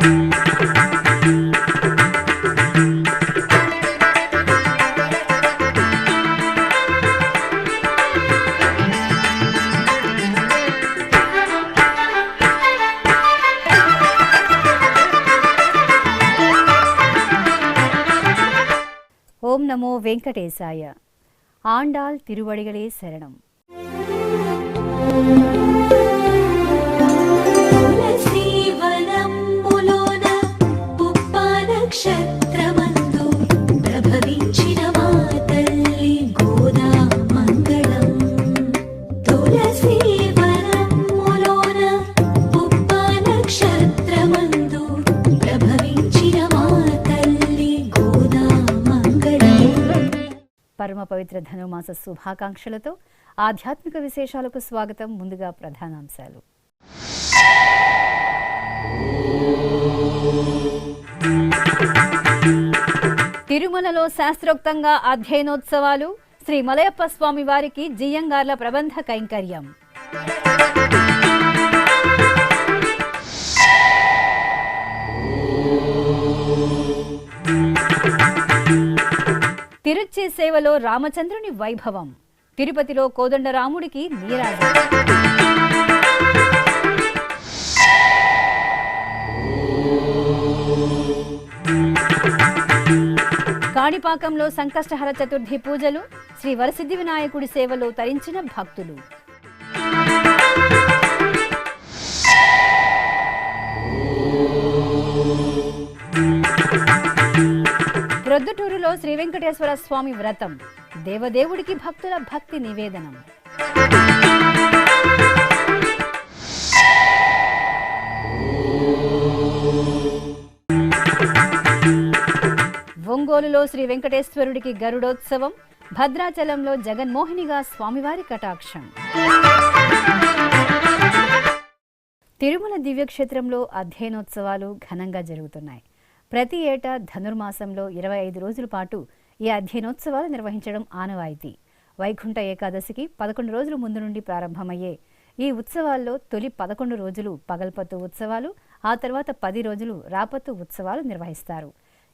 ఓం నమో వెంకటేశాయ. ఆండాల్ తిరువడిగలే శరణం. పరమ పవిత్ర ధనుమాస శుభాకాంక్షలతో ఆధ్యాత్మిక విశేషాలకు స్వాగతం. ముందుగా ప్రధానాంశాలు. తిరుమలలో శాస్త్రోక్తంగా అధ్యయనోత్సవాలు. శ్రీ మలయప్ప స్వామి వారికి జియ్యంగార్ల ప్రబంధ కైంకర్యం. తిరుచి సేవలో రామచంద్రుని వైభవం. తిరుపతిలో కోదండరాముడికి నీరాజనం. కాణిపాకంలో సంకష్టహర చతుర్థి పూజలు. శ్రీ వరసిద్ధి వినాయకుడి సేవలో తరించిన భక్తులు. ప్రొద్దుటూరులో శ్రీ వెంకటేశ్వర స్వామి వ్రతం. దేవదేవుడికి భక్తుల భక్తి నివేదనం. ఒంగోలులో శ్రీ వెంకటేశ్వరుడికి గరుడోత్సవం. భద్రాచలంలో జగన్మోహినిగా స్వామివారి కటాక్షం. తిరుమల దివ్యక్షేత్రంలో అధ్యయనోత్సవాలు ఘనంగా జరుగుతున్నాయి. ప్రతి ఏటా ధనుర్మాసంలో 25 రోజుల పాటు ఈ అధ్యయనోత్సవాలు నిర్వహించడం ఆనవాయితీ. వైకుంఠ ఏకాదశికి 11 రోజుల ముందు నుండి ప్రారంభమయ్యే ఈ ఉత్సవాల్లో తొలి 11 రోజులు పగల్పత్తు ఉత్సవాలు, ఆ తర్వాత 10 రోజులు రాపత్తు ఉత్సవాలు నిర్వహిస్తారు.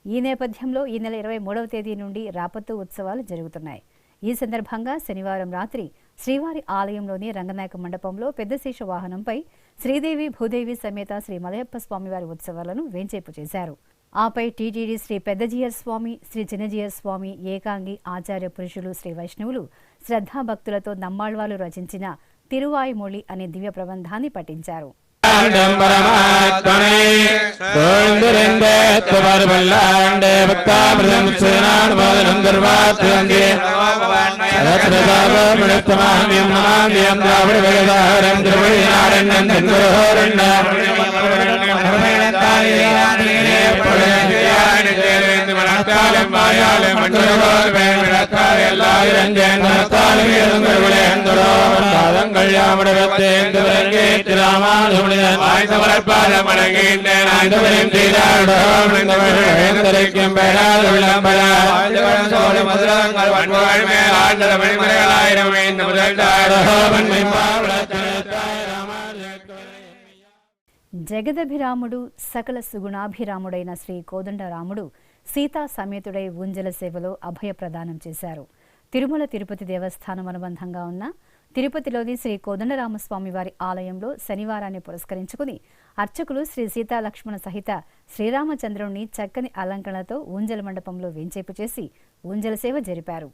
ఈ నేపథ్యంలో ఈ నెల 23వ తేదీ నుండి రాపత్తు ఉత్సవాలు జరుగుతున్నాయి. ఈ సందర్భంగా శనివారం రాత్రి శ్రీవారి ఆలయంలోని రంగనాయక మండపంలో పెద్దశేష వాహనంపై శ్రీదేవి భూదేవి సమేత శ్రీ మలయప్ప స్వామివారి ఉత్సవాలను వేంచేపు చేశారు. ఆపై టీటీడీ శ్రీ పెద్దజీయర్ స్వామి, శ్రీ చిన్నజీయర్ స్వామి, ఏకాంగి ఆచార్య పురుషులు, శ్రీ వైష్ణవులు శ్రద్ధాభక్తులతో నమ్మాళ్వాలు రచించిన తిరువాయిమొళి అనే దివ్య ప్రబంధాన్ని పఠించారు. జగదభిరాముడు సకల సుగుణాభిరాముడైన శ్రీ కోదండరాముడు సీతా సమేతుడై ఊంజల సేవలో అభయ ప్రదానం చేశారు. తిరుమల తిరుపతి దేవస్థానం అనుబంధంగా ఉన్న తిరుపతిలోని శ్రీ కోదండరామస్వామి వారి ఆలయంలో శనివారాన్ని పురస్కరించుకుని అర్చకులు శ్రీ సీతాలక్ష్మణ సహిత శ్రీరామచంద్రుణ్ణి చక్కని అలంకరణలతో ఊంజల మండపంలో వేంచేపు చేసి ఊంజల సేవ జరిపారు.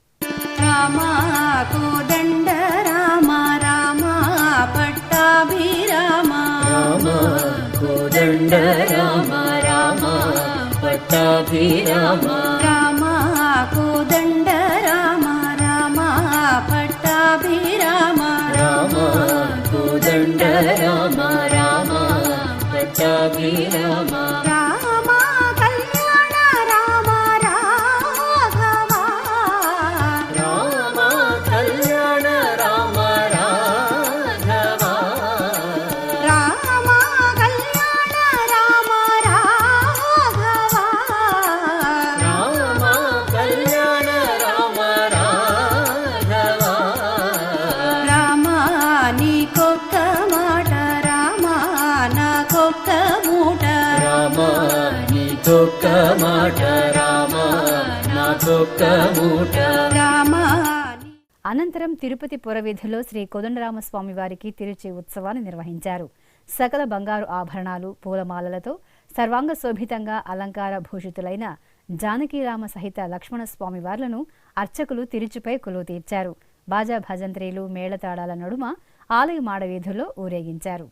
పట్టాభిరామ రామ కోదండ రామ రామ పట్టాభిరామ రామ కోదండ రామ రామ పట్టాభిరామ రామ కళ్యాణ రామ రాఘవ రామ కళ్యాణ రామ రాఘవ రామ కళ్యాణ రామ రాఘవ రామ కళ్యాణ రామ రాఘవ రామ నీకొక్క మాట రామ నాకొక్క మూట రామ నాకొక్క మాట రామ, నాకొక్క మూట రామ. అనంతరం తిరుపతి పురవీధిలో శ్రీ కోదండరామస్వామి వారికి తిరుచి ఉత్సవాన్ని నిర్వహించారు. సకల బంగారు ఆభరణాలు, పూలమాలలతో సర్వాంగ శోభితంగా అలంకార భూషితులైన జానకీరామ సహిత లక్ష్మణస్వామి వార్లను అర్చకులు తిరుచిపై కొలువు తీర్చారు. బాజా భజంత్రీలు, మేళతాళాల నడుమ ఆలయ మాడవీధుల్లో ఊరేగించారు.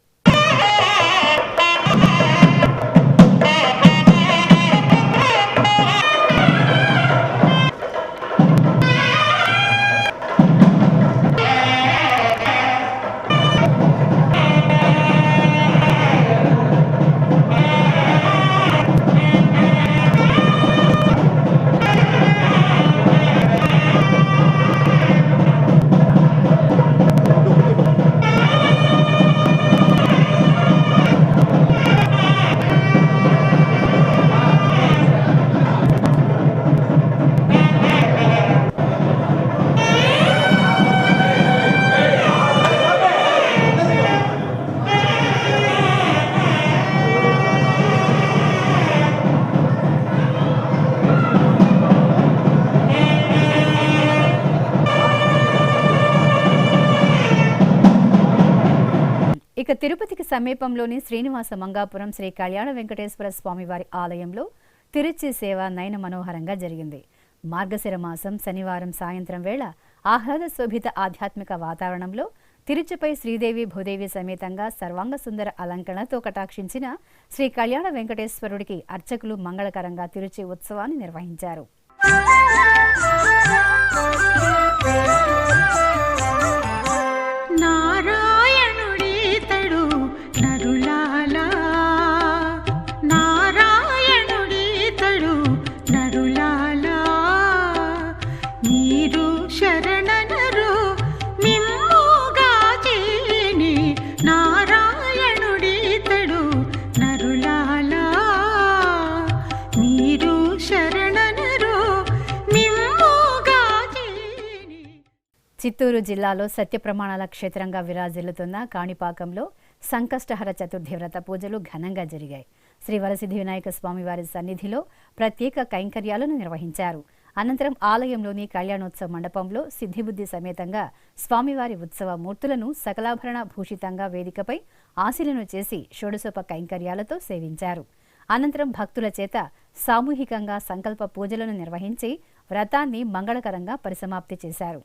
ఇక తిరుపతికి సమీపంలోని శ్రీనివాస మంగాపురం శ్రీ కళ్యాణ వెంకటేశ్వర స్వామి వారి ఆలయంలో తిరుచి సేవ నయన మనోహరంగా జరిగింది. మార్గశిర మాసం శనివారం సాయంత్రం వేళ ఆహ్లాద శోభిత ఆధ్యాత్మిక వాతావరణంలో తిరుచిపై శ్రీదేవి భూదేవి సమేతంగా సర్వాంగ సుందర అలంకరణతో కటాక్షించిన శ్రీ కళ్యాణ వెంకటేశ్వరుడికి అర్చకులు మంగళకరంగా తిరుచి ఉత్సవాన్ని నిర్వహించారు. నారాయణుడీతడు నరులాలా, నారాయణుడీతడు నరులాలా, మీరు శరణనరు మిమ్ముగా చేని, నారాయణుడీతడు నరులాలా, మీరు శరణనరు మిమ్ముగా చేని. చిత్తూరు జిల్లాలో సత్య ప్రమాణాల క్షేత్రంగా విరాజిల్లుతున్న కాణిపాకంలో సంకష్టహర చతుర్థి వ్రత పూజలు ఘనంగా జరిగాయి. శ్రీ వరసిద్ధి వినాయక స్వామి వారి సన్నిధిలో ప్రత్యేక కైంకర్యాలను నిర్వహించారు. అనంతరం ఆలయంలోని కళ్యాణోత్సవ మండపంలో సిద్ధిబుద్ధి సమేతంగా స్వామివారి ఉత్సవ మూర్తులను సకలాభరణ భూషితంగా వేదికపై ఆశీలను చేసి షోడశోప కైంకర్యాలతో సేవించారు. అనంతరం భక్తుల చేత సామూహికంగా సంకల్ప పూజలను నిర్వహించి వ్రతాన్ని మంగళకరంగా పరిసమాప్తి చేశారు.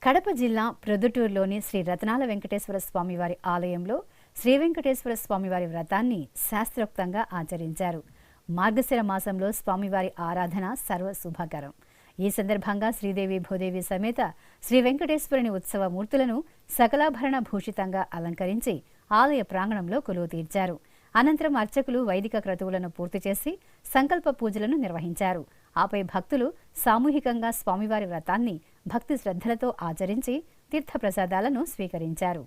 కడప జిల్లా ప్రొద్దుటూరులోని శ్రీ రతనాల వెంకటేశ్వర స్వామివారి ఆలయంలో శ్రీ వెంకటేశ్వర స్వామివారి వ్రతాన్ని శాస్త్రోక్తంగా ఆచరించారు. మార్గశిర మాసంలో స్వామివారి ఆరాధన సర్వశుభకరం. ఈ సందర్భంగా శ్రీదేవి భూదేవి సమేత శ్రీ వెంకటేశ్వరుని ఉత్సవ మూర్తులను సకలాభరణ భూషితంగా అలంకరించి ఆలయ ప్రాంగణంలో కొలువు తీర్చారు. అనంతరం అర్చకులు వైదిక క్రతువులను పూర్తి చేసి సంకల్ప పూజలను నిర్వహించారు. ఆపై భక్తులు సామూహికంగా స్వామివారి వ్రతాన్ని భక్తి శ్రద్ధలతో ఆచరించి తీర్థప్రసాదాలను స్వీకరించారు.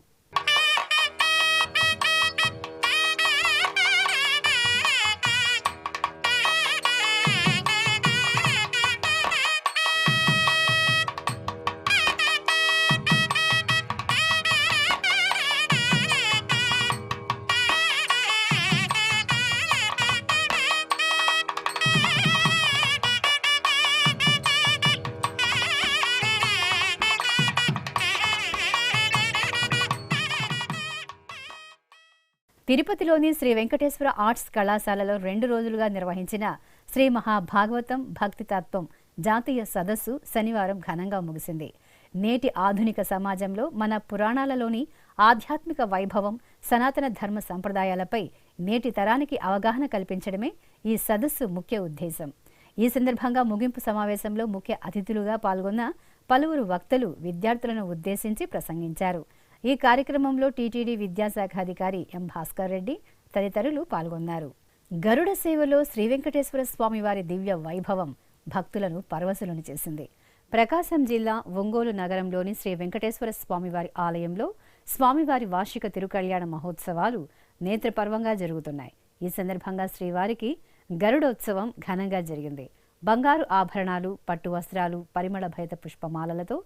తిరుపతిలోని శ్రీ వెంకటేశ్వర ఆర్ట్స్ కళాశాలలో 2 రోజులుగా నిర్వహించిన శ్రీ మహాభాగవతం భక్తితత్వం జాతీయ సదస్సు శనివారం ఘనంగా ముగిసింది. నేటి ఆధునిక సమాజంలో మన పురాణాలలోని ఆధ్యాత్మిక వైభవం, సనాతన ధర్మ సంప్రదాయాలపై నేటి తరానికి అవగాహన కల్పించడమే ఈ సదస్సు ముఖ్య ఉద్దేశం. ఈ సందర్భంగా ముగింపు సమావేశంలో ముఖ్య అతిథులుగా పాల్గొన్న పలువురు వక్తలు విద్యార్థులను ఉద్దేశించి ప్రసంగించారు. ఈ కార్యక్రమంలో టీటీడీ విద్యాశాఖ అధికారి ఎం భాస్కర్ రెడ్డి తదితరులు పాల్గొన్నారు. గరుడ సేవలో శ్రీ వెంకటేశ్వర స్వామివారి దివ్య వైభవం భక్తులను పరవశులను చేసింది. ప్రకాశం జిల్లా ఒంగోలు నగరంలోని శ్రీ వెంకటేశ్వర స్వామివారి ఆలయంలో స్వామివారి వార్షిక తిరుకళ్యాణ మహోత్సవాలు నేత్రపర్వంగా జరుగుతున్నాయి. ఈ సందర్భంగా శ్రీవారికి గరుడోత్సవం ఘనంగా జరిగింది. బంగారు ఆభరణాలు, పట్టు వస్త్రాలు, పరిమళ భరిత పుష్పమాలలతో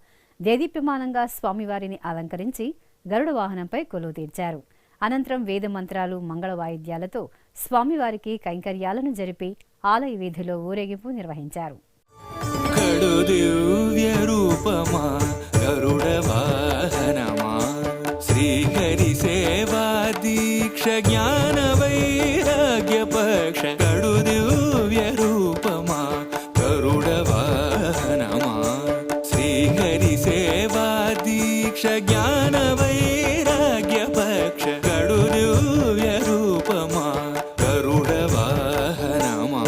దేదీప్యమానంగా స్వామివారిని అలంకరించి గరుడ వాహనంపై కొలువు తీర్చారు. అనంతరం వేద మంత్రాలు, మంగళ వాయిద్యాలతో స్వామివారికి కైంకర్యాలను జరిపి ఆలయ వీధిలో ఊరేగింపు నిర్వహించారు. కడు దివ్య రూపమా గరుడ వాహనమా శ్రీహరి సేవా దీక్ష జ్ఞాన వైరాగ్య పక్ష కడు దివ్య రూపమా గరుడ వాహనమా శ్రీహరి సేవా దీక్ష జ్ఞాన వైరాగ్య పక్ష కడు దివ్య రూపమా గరుడ వాహనమా.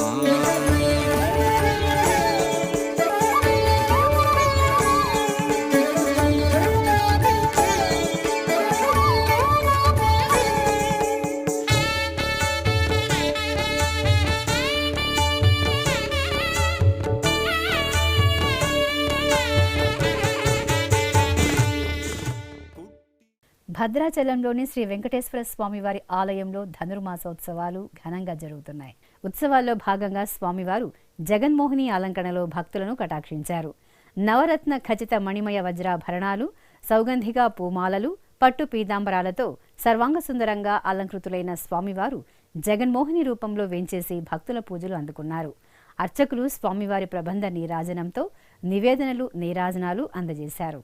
భద్రాచలంలోని శ్రీ వెంకటేశ్వర స్వామివారి ఆలయంలో ధనుర్మాసోత్సవాలు ఘనంగా జరుగుతున్నాయి. ఉత్సవాల్లో భాగంగా స్వామివారు జగన్మోహిని అలంకరణలో భక్తులను కటాక్షించారు. నవరత్న ఖచిత మణిమయ వజ్రాభరణాలు, సౌగంధిక పూమాలలు, పట్టు పీతాంబరాలతో సర్వాంగ సుందరంగా అలంకృతులైన స్వామివారు జగన్మోహిని రూపంలో వేంచేసి భక్తుల పూజలు అందుకున్నారు. అర్చకులు స్వామివారి ప్రబంధ నీరాజనంతో నివేదనలు, నీరాజనాలు అందజేశారు.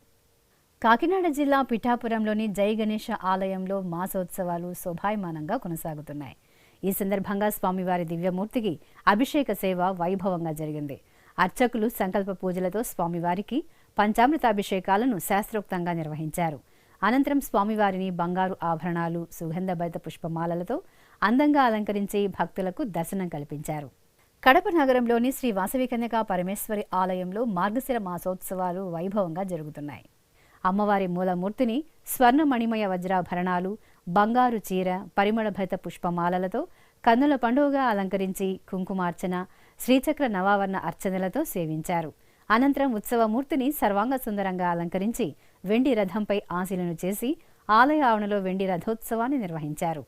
కాకినాడ జిల్లా పిఠాపురంలోని జై గణేశ ఆలయంలో మాసోత్సవాలు శోభాయమానంగా కొనసాగుతున్నాయి. ఈ సందర్భంగా స్వామివారి దివ్యమూర్తికి అభిషేక సేవ వైభవంగా జరిగింది. అర్చకులు సంకల్ప పూజలతో స్వామివారికి పంచామృతాభిషేకాలను శాస్త్రోక్తంగా నిర్వహించారు. అనంతరం స్వామివారిని బంగారు ఆభరణాలు, సుగంధభరిత పుష్పమాలలతో అందంగా అలంకరించి భక్తులకు దర్శనం కల్పించారు. కడప నగరంలోని శ్రీ వాసవి కన్యకా పరమేశ్వరి ఆలయంలో మార్గశిర మాసోత్సవాలు వైభవంగా జరుగుతున్నాయి. అమ్మవారి మూలమూర్తిని స్వర్ణమణిమయ వజ్రాభరణాలు, బంగారు చీర, పరిమళ భరిత పుష్పమాలలతో కన్నుల పండుగగా అలంకరించి కుంకుమార్చన, శ్రీచక్ర నవావర్ణ అర్చనలతో సేవించారు. అనంతరం ఉత్సవమూర్తిని సర్వాంగ సుందరంగా అలంకరించి వెండి రథంపై ఆశీలను చేసి ఆలయ ఆవరణలో వెండి రథోత్సవాన్ని నిర్వహించారు.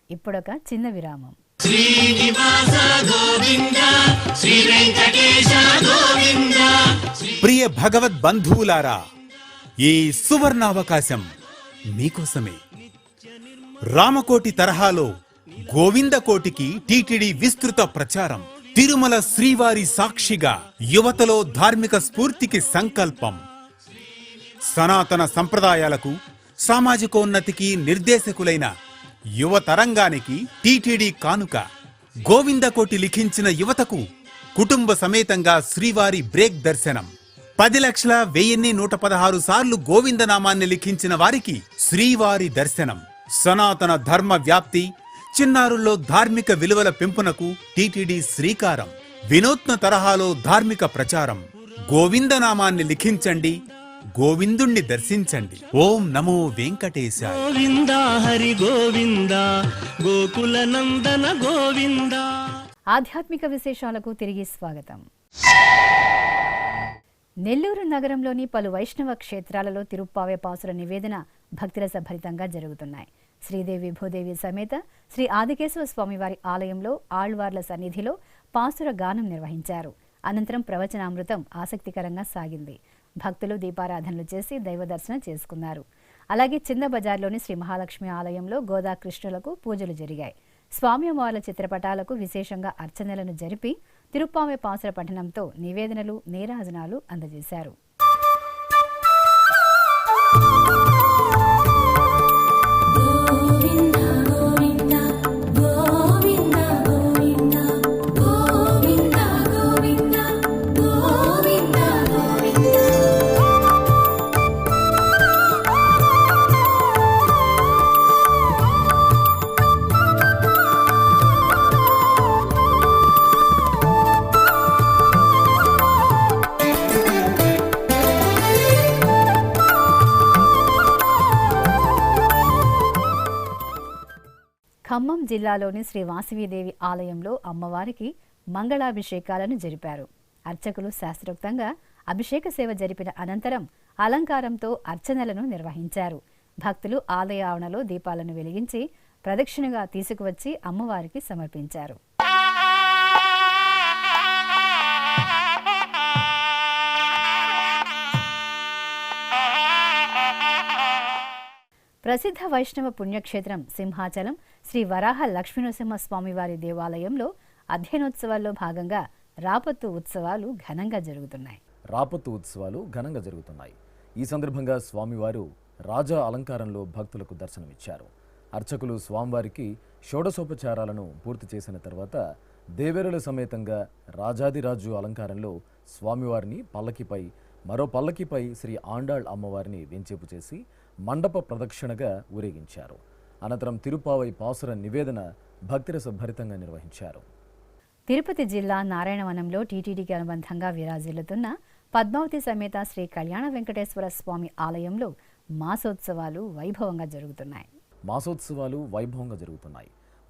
ఇప్పుడొక చిన్న విరామం. ప్రియ భగవద్ బంధువులారా, ఈ సువర్ణావకాశం మీకోసమే. రామకోటి తరహాలో గోవిందకోటికి టీటీడీ విస్తృత ప్రచారం. తిరుమల శ్రీవారి సాక్షిగా యువతలో ధార్మిక స్ఫూర్తికి సంకల్పం. సనాతన సంప్రదాయాలకు, సామాజికోన్నతికి నిర్దేశకులైన యువతరంగానికి టీటీడీ కానుక. గోవిందకోటి లిఖించిన యువతకు కుటుంబ సమేతంగా శ్రీవారి బ్రేక్ దర్శనం. 10,01,116 సార్లు గోవిందనామాన్ని లిఖించిన వారికి శ్రీవారి దర్శనం. సనాతన ధర్మ వ్యాప్తి, చిన్నారుల్లో ధార్మిక విలువల పెంపునకు టీటీడీ శ్రీకారం. వినూత్న తరహాలో ధార్మిక ప్రచారం. గోవిందనామాన్ని లిఖించండి, గోవిందుణ్ణి దర్శించండి. ఓం నమో వెంకటేశాయ. గోవింద హరి గోవింద, గోకుల నందన గోవింద. ఆధ్యాత్మిక విశేషాలకు తిరిగి స్వాగతం. నెల్లూరు నగరంలోని పలు వైష్ణవ క్షేత్రాలలో తిరుప్పావే పాసుర నివేదన భక్తిరస భరితంగా జరుగుతున్నాయి. శ్రీదేవి భూదేవి సమేత శ్రీ ఆదికేశవ స్వామివారి ఆలయంలో ఆళ్వార్ల సన్నిధిలో పాసుర గానం నిర్వహించారు. అనంతరం ప్రవచనామృతం ఆసక్తికరంగా సాగింది. భక్తులు దీపారాధనలు చేసి దైవ దర్శనం చేసుకున్నారు. అలాగే చిన్న బజార్లోని శ్రీ మహాలక్ష్మి ఆలయంలో గోదాకృష్ణులకు పూజలు జరిగాయి. స్వామివార్ల చిత్రపటాలకు విశేషంగా అర్చనలను జరిపి తిరుప్పావే పాసుర పఠనంతో నివేదనలు నీరాజనాలు అందజేశారు. ఖమ్మం జిల్లాలోని శ్రీ వాసవీదేవి ఆలయంలో అమ్మవారికి మంగళాభిషేకాలను జరిపారు. అర్చకులు శాస్త్రోక్తంగా అభిషేక సేవ జరిపిన అనంతరం అలంకారంతో అర్చనలను నిర్వహించారు. భక్తులు ఆలయ ఆవరణలో దీపాలను వెలిగించి ప్రదక్షిణగా తీసుకువచ్చి అమ్మవారికి సమర్పించారు. ప్రసిద్ధ వైష్ణవ పుణ్యక్షేత్రం సింహాచలం శ్రీ వరాహ లక్ష్మీనరసింహ స్వామివారి దేవాలయంలో అధ్యయనోత్సవాల్లో భాగంగా రాపత్తు ఉత్సవాలు ఘనంగా జరుగుతున్నాయి. ఈ సందర్భంగా స్వామివారు రాజా అలంకారంలో భక్తులకు దర్శనమిచ్చారు. అర్చకులు స్వామివారికి షోడశోపచారాలను పూర్తి చేసిన తర్వాత దేవేరుల సమేతంగా రాజాదిరాజు అలంకారంలో స్వామివారిని పల్లకిపై మరో పల్లకిపై శ్రీ ఆండాళ్ అమ్మవారిని వెంచేపు చేసి మండప ప్రదక్షిణగా ఊరేగించారు. అనంతరం తిరుప్పావై పాసుర నివేదన భక్తిరస భరితంగా నిర్వహించారు. తిరుపతి జిల్లా నారాయణవనంలో టీటీడీకి అనుబంధంగా విరాజిల్లుతున్న పద్మావతి సమేత శ్రీ కళ్యాణ వెంకటేశ్వర స్వామి ఆలయంలో మాసోత్సవాలు వైభవంగా జరుగుతున్నాయి.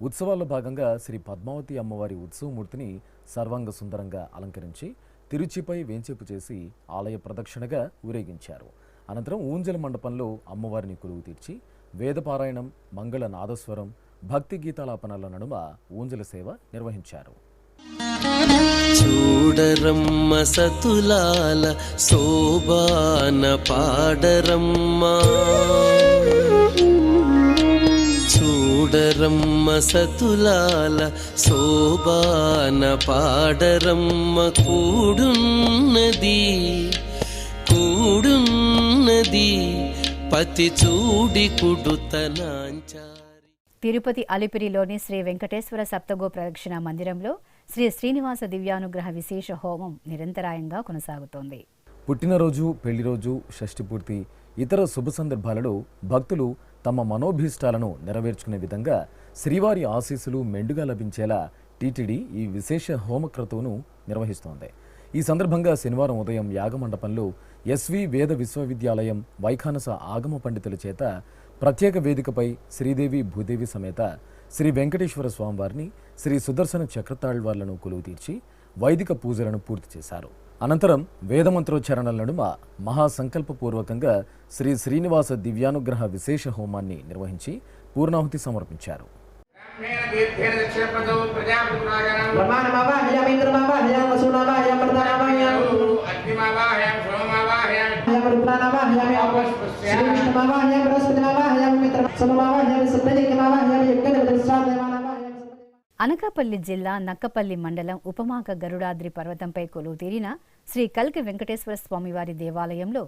ఉత్సవాల్లో భాగంగా శ్రీ పద్మావతి అమ్మవారి ఉత్సవమూర్తిని సర్వాంగ సుందరంగా అలంకరించి తిరుచిపై వేంచేపు చేసి ఆలయ ప్రదక్షిణగా ఊరేగించారు. అనంతరం ఊంజల మండపంలో అమ్మవారిని కొలువు తీర్చి వేదపారాయణం, మంగళ నాదస్వరం, భక్తి గీతాలాపనల నడుమ ఊంజల సేవ నిర్వహించారు. చూడరమ్మ సతులాల శోభాన పాడరమ్మ, చూడరమ్మ సతులాల శోభాన పాడరమ్మ, కూడున్నది పతి చూడి కుడుతనాంచారి. తిరుపతి అలిపిరిలోని శ్రీ వెంకటేశ్వర సప్తగో ప్రదక్షిణ మందిరంలో శ్రీ శ్రీనివాస దివ్యానుగ్రహ విశేష హోమం నిరంతరాయంగా కొనసాగుతోంది. పుట్టినరోజు, పెళ్లిరోజు, షష్ఠిపూర్తి, ఇతర శుభ సందర్భాలలో భక్తులు తమ మనోభీష్టాలను నెరవేర్చుకునే విధంగా శ్రీవారి ఆశీస్సులు మెండుగా లభించేలా టీటీడీ ఈ విశేష హోమక్రతువును నిర్వహిస్తోంది. ఈ సందర్భంగా శనివారం ఉదయం యాగమండపంలో ఎస్వి వేద విశ్వవిద్యాలయం వైఖానస ఆగమ పండితుల చేత ప్రత్యేక వేదికపై శ్రీదేవి భూదేవి సమేత శ్రీ వెంకటేశ్వర స్వామివారిని, శ్రీ సుదర్శన చక్రతాళ్వార్లను కొలువు తీర్చి వైదిక పూజలను పూర్తి చేశారు. అనంతరం వేదమంత్రోచ్చారణల నడుమ మహాసంకల్పపూర్వకంగా శ్రీ శ్రీనివాస దివ్యానుగ్రహ విశేష హోమాన్ని నిర్వహించి పూర్ణాహుతి సమర్పించారు. అనకాపల్లి జిల్లా నక్కపల్లి మండలం ఉపమాక గరుడాద్రి పర్వతంపై కొలువు తీరిన శ్రీ కల్కి వెంకటేశ్వర స్వామివారి దేవాలయంలో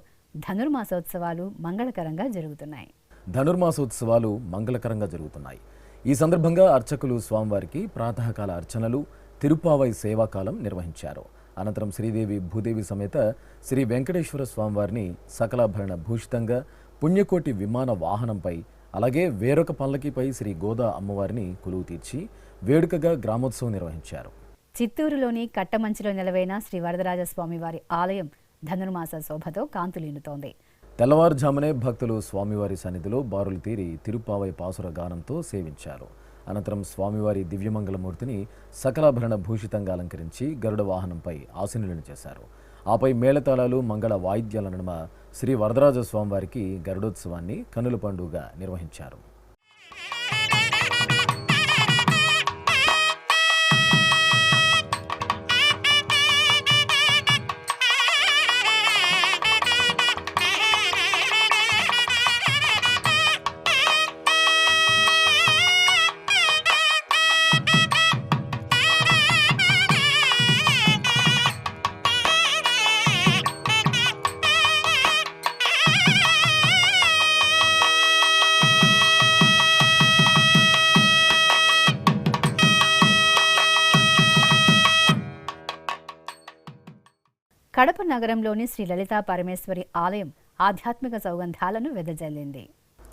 ధనుర్మాసోత్సవాలు మంగళకరంగా జరుగుతున్నాయి. ఈ సందర్భంగా అర్చకులు స్వామివారికి ప్రాతకాల అర్చనలు, తిరుప్పావై సేవాకాలం నిర్వహించారు. అనంతరం శ్రీదేవి భూదేవి సమేత శ్రీ వెంకటేశ్వర స్వామివారిని సకలాభరణ భూషితంగా పుణ్యకోటి విమాన వాహనంపై, అలాగే వేరొక పల్లకిపై శ్రీ గోదా అమ్మవారిని కొలువు తీర్చి వేడుకగా గ్రామోత్సవం నిర్వహించారు. చిత్తూరులోని కట్టమంచిలో నెలవైన శ్రీ వరదరాజస్వామివారి ఆలయం ధనుర్మాస శోభతో కాంతులీనుతోంది. తెల్లవారుజామునే భక్తులు స్వామివారి సన్నిధిలో బారులు తీరి తిరుప్పావై పాసుర గానంతో సేవించారు. అనంతరం స్వామివారి దివ్యమంగళమూర్తిని సకలాభరణ భూషితంగా అలంకరించి గరుడ వాహనంపై ఆసీనులను చేశారు. ఆపై మేళతాళాలు మంగళ వాయిద్యాల నడుమ శ్రీ వరదరాజ స్వామివారికి గరుడోత్సవాన్ని కన్నుల పండుగగా నిర్వహించారు. కడప నగరంలోని శ్రీ లలితా పరమేశ్వరి ఆలయం ఆధ్యాత్మిక సౌగంధాలను వెదజల్లింది.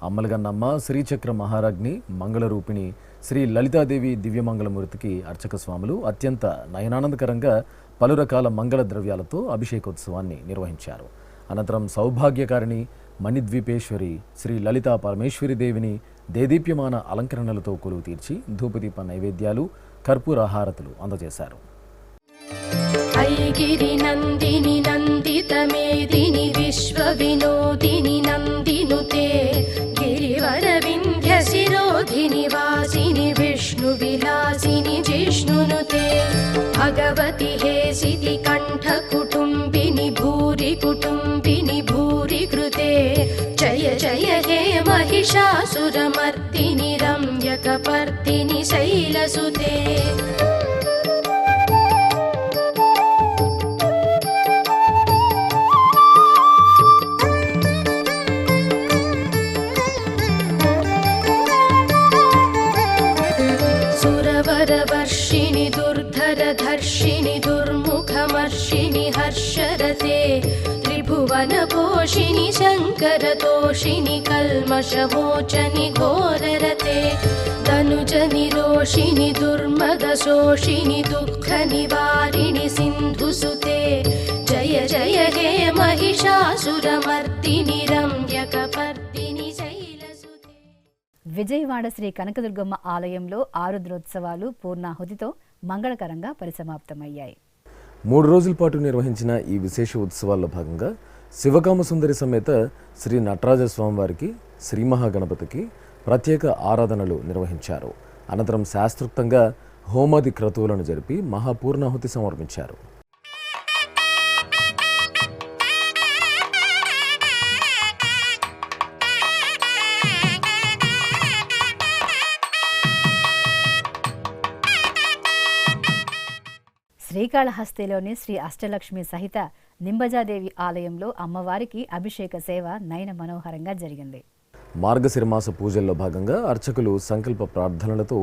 అమ్మలగన్నమ్మ శ్రీచక్ర మహారాజ్ని మంగళరూపిణి శ్రీ లలితాదేవి దివ్యమంగళమూర్తికి అర్చక స్వాములు అత్యంత నయనానందకరంగా పలు రకాల మంగళ ద్రవ్యాలతో అభిషేకోత్సవాన్ని నిర్వహించారు. అనంతరం సౌభాగ్యకారిణి మణిద్వీపేశ్వరి శ్రీ లలితా పరమేశ్వరి దేవిని దేదీప్యమాన అలంకరణలతో కొలువు తీర్చి ధూపదీప నైవేద్యాలు కర్పూరహారతులు అందజేశారు. ఐగిరి నందిని నందిత మేదిని విశ్వ వినోదిని నందినుతే గిరివర వింధ్య శిరోధిని వాసిని విష్ణు విలాసిని జిష్ణునుతే భగవతి హేసితి కంఠ కుటుంబిని భూరి కుటుంబిని భూరి కృతే జయ జయ హే మహిషాసురమర్దిని రమ్యకపర్దిని శైలసుతే. సురవరవర్షిణి దుర్ధరధర్షిణి దుర్ముఖమర్షిణి హర్షరతే త్రిభువనపోషిణి శంకరతోషిణి కల్మషమోచని ఘోరరతే ధనుజని రోషిణి దుర్మదశోషిణి దుఃఖ నివారిణి సింధుసుతే జయ జయ హే మహిషాసురమర్దిని రమ్యకపర్దిని శైలసుతే. విజయవాడ శ్రీ కనకదుర్గమ్మ ఆలయంలో ఆరుద్రోత్సవాలు పూర్ణాహుతితో మంగళకరంగా పరిసమాప్తమయ్యాయి. 3 రోజుల పాటు నిర్వహించిన ఈ విశేష ఉత్సవాల్లో భాగంగా శివకామసుందరి సమేత శ్రీ నటరాజ స్వామివారికి శ్రీ మహాగణపతికి ప్రత్యేక ఆరాధనలు నిర్వహించారు. అనంతరం శాస్త్రోక్తంగా హోమాది క్రతువులను జరిపి మహాపూర్ణాహుతి సమర్పించారు. శ్రీకాళహస్తిలోని శ్రీ అష్టలక్ష్మి సహిత నింబజాదేవి ఆలయంలో అమ్మవారికి అభిషేక సేవ నయన మనోహరంగా జరిగింది. మార్గశిరమాస పూజల్లో భాగంగా అర్చకులు సంకల్ప ప్రార్థనలతో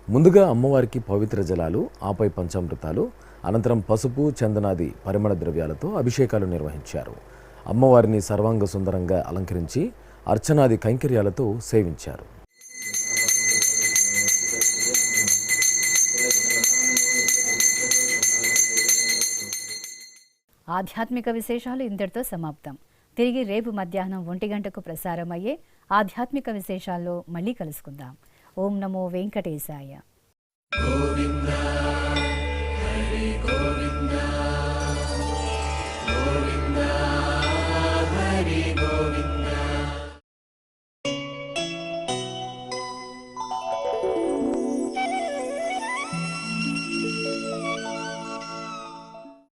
ముందుగా అమ్మవారికి పవిత్ర జలాలు, ఆపై పంచామృతాలు, అనంతరం పసుపు, చందనాది పరిమళ ద్రవ్యాలతో అభిషేకాలు నిర్వహించారు. అమ్మవారిని సర్వాంగ సుందరంగా అలంకరించి అర్చనాది కైంకర్యాలతో సేవించారు. ఆధ్యాత్మిక విశేషాలు ఇంతటితో సమాప్తం. తిరిగి రేపు మధ్యాహ్నం 1 గంటకు ప్రసారమయ్యే ఆధ్యాత్మిక విశేషాల్లో మళ్ళీ కలుసుకుందాం. ఓం నమో వెంకటేశాయ. గోవింద హరి గోవింద.